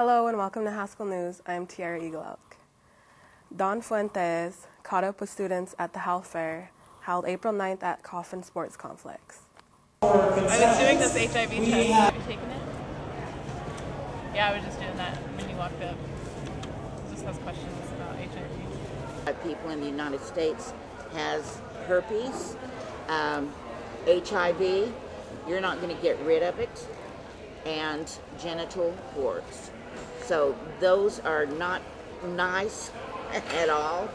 Hello and welcome to Haskell News. I'm Tiara Eagle-Elk. Don Fuentes caught up with students at the health fair held April 9th at Coffin Sports Complex. I was doing this HIV test. Have you taken it? Yeah, I was just doing that when you walked up. Just has questions about HIV. People in the United States has herpes, HIV, you're not going to get rid of it, and genital warts. So those are not nice at all,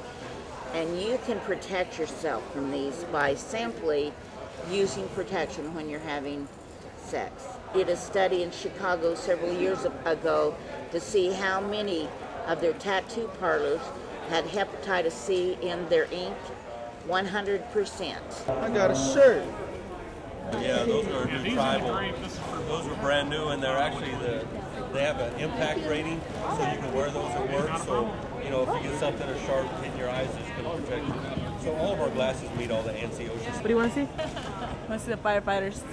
and you can protect yourself from these by simply using protection when you're having sex. Did a study in Chicago several years ago to see how many of their tattoo parlors had hepatitis C in their ink. 100%. I got a shirt. Yeah, those are new tribal. Those are brand new, and they're actually they have an impact rating, so you can wear those at work. So you know, if you get something as sharp in your eyes, it's going to protect you. So all of our glasses meet all the ANSI OSHA. What do you want to see? I want to see the firefighters.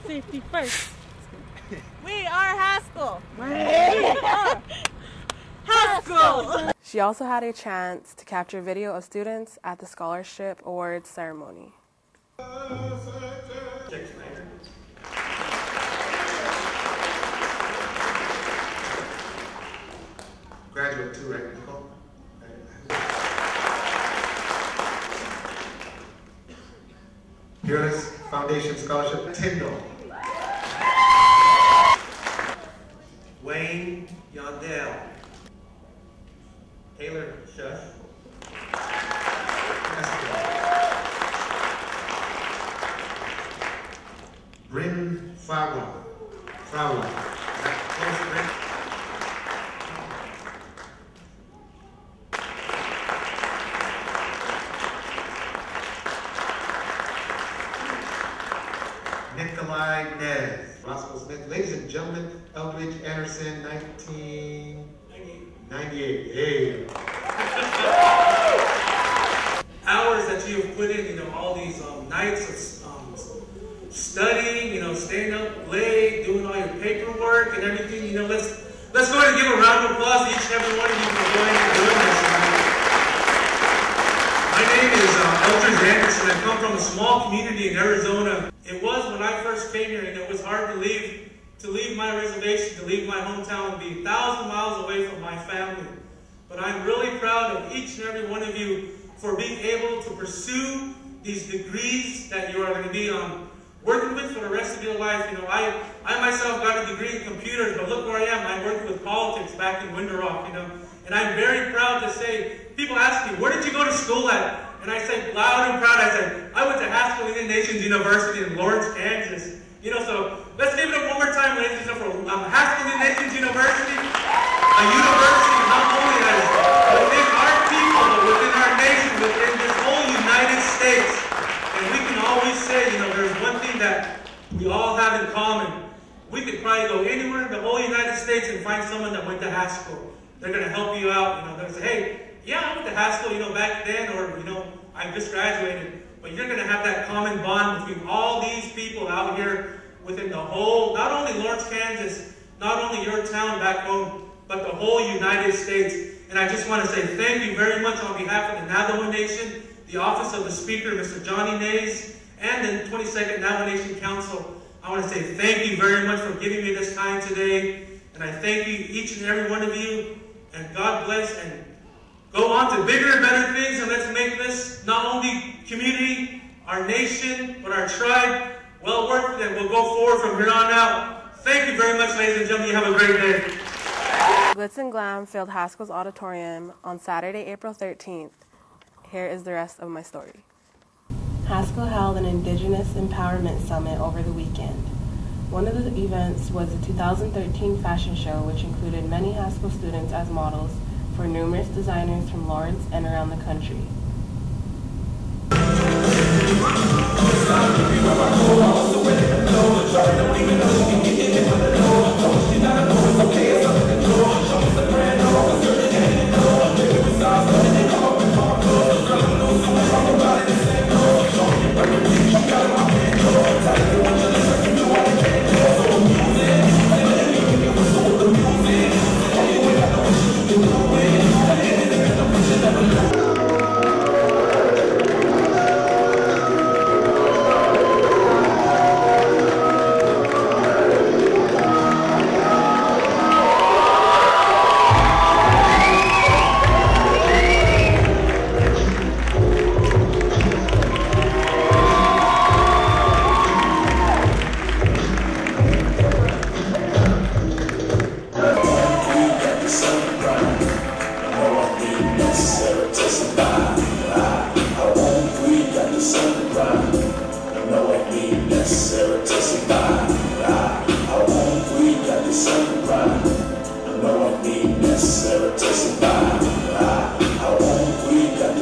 Safety first. We are Haskell. We are Haskell. She also had a chance to capture video of students at the scholarship awards ceremony. Graduate too, right, Nicole? Fearless Foundation Scholarship, Tyndall. Wayne Yondell. Taylor Shush. Bryn Fowler. Nikolai Nez. Roscoe Smith. Ladies and gentlemen, Eldridge Anderson, 1998. Hey. Hours that you have put in, all these nights of studying, staying up late, doing all your paperwork and everything, let's go ahead and give a round of applause to each and every one of you for going and doing this. My name is Eldridge Anderson. I come from a small community in Arizona. It was when I first came here, it was hard to leave my reservation, to leave my hometown, and be 1,000 miles away from my family. But I'm really proud of each and every one of you for being able to pursue these degrees that you are going to be working with for the rest of your life. I myself got a degree in computers, but look where I am. I worked with politics back in Winter Rock, and I'm very proud to say, people ask me, where did you go to school at? And I say loud and proud, I said, I went to Haskell Indian Nations University in Lawrence, Kansas. So let's give it up one more time, ladies and gentlemen, for Haskell Indian Nations University, a university not only that is within our people, but within our nation, within this whole United States. And we can always say, there's one thing that we all have in common. We could probably go anywhere in the whole United States and find someone that went to Haskell. They're going to help you out. They're going to say, hey, yeah, I went to Haskell, back then, or, I just graduated. But you're going to have that common bond between all these people out here within the whole, not only Lawrence, Kansas, not only your town back home, but the whole United States. And I just want to say thank you very much on behalf of the Navajo Nation, the Office of the Speaker, Mr. Johnny Nays, and the 22nd Navajo Nation Council. I want to say thank you very much for giving me this time today. And I thank you, each and every one of you. And God bless, and go on to bigger and better things, and let's make this not only community, our nation, but our tribe well worth it, and we'll go forward from here on out. Thank you very much, ladies and gentlemen. You have a great day. Glitz and Glam filled Haskell's auditorium on Saturday, April 13th. Here is the rest of my story. Haskell held an Indigenous Empowerment Summit over the weekend. One of the events was the 2013 fashion show, which included many Haskell students as models for numerous designers from Lawrence and around the country.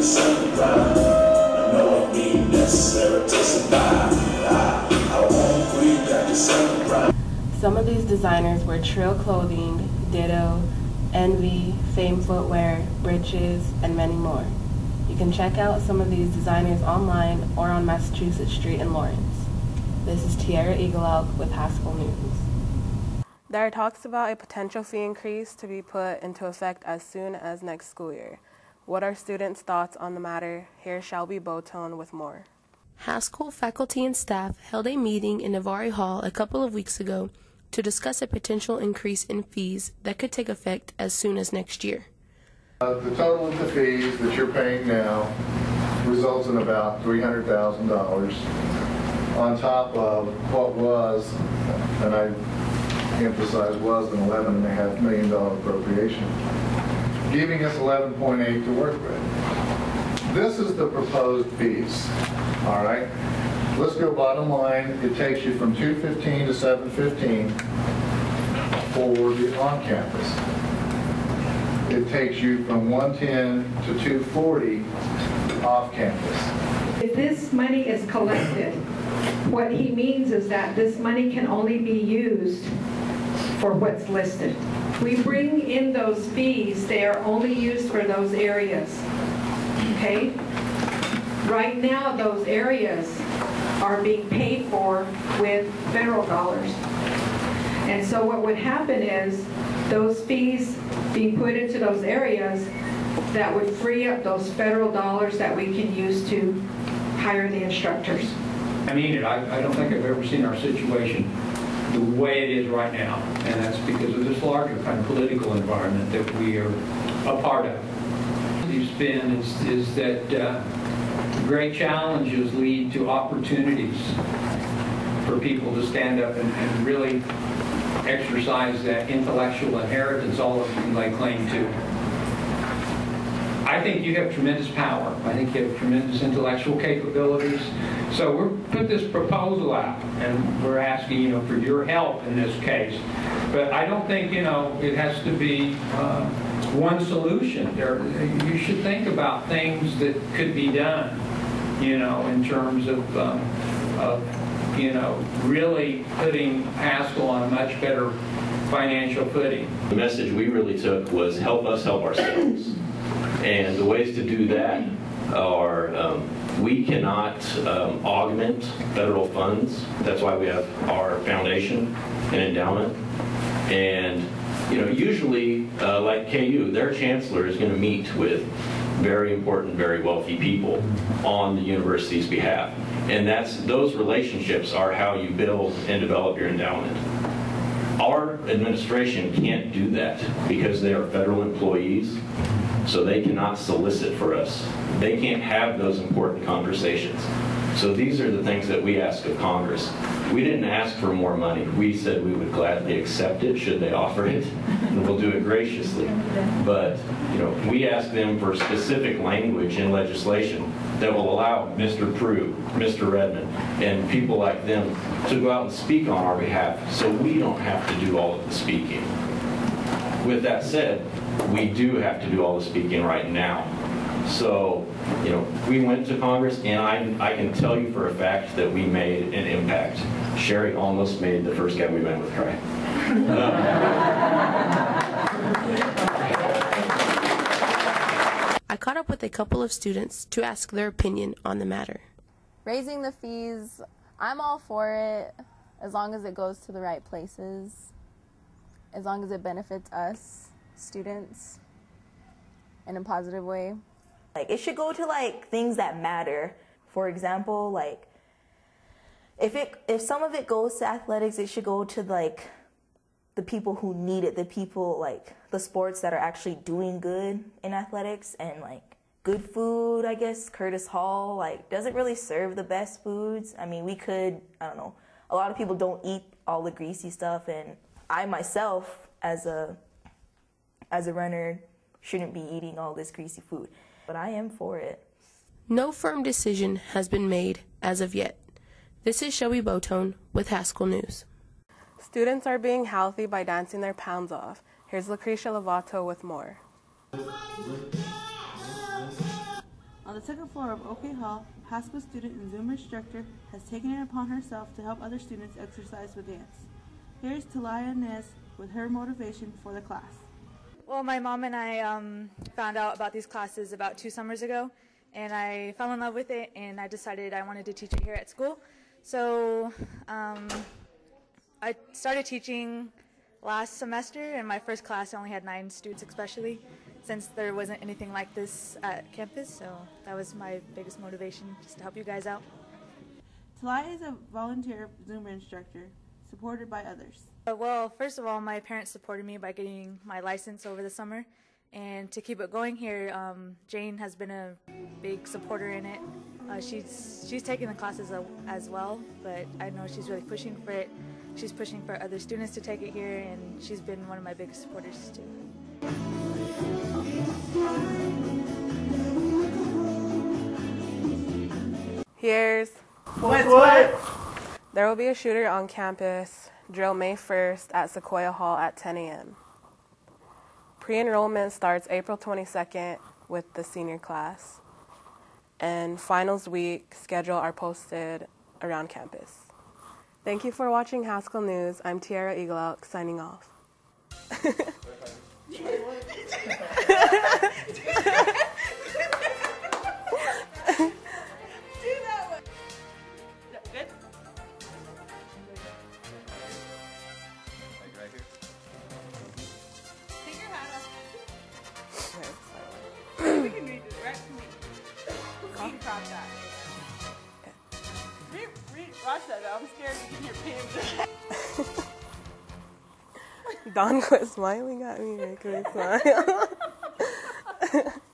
to celebrate. I know it ain't necessary to survive. I won't, we got to celebrate. Some of these designers wear Trill clothing, Ditto, Envy, Fame footwear, Britches, and many more. You can check out some of these designers online or on Massachusetts Street in Lawrence. This is Tiara Eagle-Elk with Haskell News. There are talks about a potential fee increase to be put into effect as soon as next school year. What are students' thoughts on the matter? Here's Shelby Botone with more. Haskell faculty and staff held a meeting in Navarre Hall a couple of weeks ago to discuss a potential increase in fees that could take effect as soon as next year. The total of the fees that you're paying now results in about $300,000 on top of what was, and I emphasize was, an $11.5 million appropriation, giving us 11.8 to work with. This is the proposed fees, all right? Let's go bottom line. It takes you from $215 to $715 for the on-campus. It takes you from $110 to $240 off-campus. If this money is collected, what he means is that this money can only be used for what's listed. We bring in those fees, they are only used for those areas, okay? Right now, those areas are being paid for with federal dollars. And so what would happen is those fees being put into those areas that would free up those federal dollars that we can use to hire the instructors. I mean it. I don't think I've ever seen our situation the way it is right now, and that's because of this larger kind of political environment that we are a part of. It's been is that great challenges lead to opportunities for people to stand up and really exercise that intellectual inheritance all of them lay claim to. I think you have tremendous power. I think you have tremendous intellectual capabilities. So we're put this proposal out, and we're asking, for your help in this case. But I don't think, it has to be one solution. You should think about things that could be done, in terms of really putting Haskell on a much better financial footing. The message we really took was help us help ourselves. And the ways to do that are we cannot augment federal funds. That's why we have our foundation and endowment. And usually, like KU, their chancellor is going to meet with very important, very wealthy people on the university's behalf. And those relationships are how you build and develop your endowment. Our administration can't do that because they are federal employees, so they cannot solicit for us. They can't have those important conversations. So these are the things that we ask of Congress. We didn't ask for more money. We said we would gladly accept it should they offer it, and we'll do it graciously. But we ask them for specific language in legislation that will allow Mr. Prue, Mr. Redmond, and people like them to go out and speak on our behalf so we don't have to do all of the speaking. With that said, we do have to do all the speaking right now. So, we went to Congress, and I can tell you for a fact that we made an impact. Sherry almost made the first guy we met with cry. I caught up with a couple of students to ask their opinion on the matter. Raising the fees, I'm all for it, as long as it goes to the right places, as long as it benefits us, students, in a positive way. It should go to things that matter. For example, if some of it goes to athletics, it should go to the people who need it, the people the sports that are actually doing good in athletics, and good food. I guess Curtis Hall doesn't really serve the best foods. I mean, we could, I don't know, a lot of people don't eat all the greasy stuff, and I myself as a runner shouldn't be eating all this greasy food. But I am for it. No firm decision has been made as of yet. This is Shelby Botone with Haskell News. Students are being healthy by dancing their pounds off. Here's Lucretia Lovato with more. the second floor of OK Hall, Haskell student and Zumba instructor has taken it upon herself to help other students exercise with dance. Here's Talia Nez with her motivation for the class. Well, my mom and I found out about these classes about 2 summers ago, and I fell in love with it, and I decided I wanted to teach it here at school. So I started teaching last semester. In my first class, I only had 9 students especially, since there wasn't anything like this at campus, so that was my biggest motivation, just to help you guys out. Talia is a volunteer Zumba instructor, supported by others. Well, first of all, my parents supported me by getting my license over the summer, and to keep it going here, Jane has been a big supporter in it. She's taking the classes as well, but I know she's really pushing for it. She's pushing for other students to take it here, and she's been one of my biggest supporters too. Here's what? There will be a shooter on campus. Drill May 1st at Sequoia Hall at 10 a.m. Pre-enrollment starts April 22nd with the senior class. And finals week schedule are posted around campus. Thank you for watching Haskell News. I'm Tiara Eagleout, signing off. Watch that though. I'm scared you can hear Pam. Don quit smiling at me, making me smile.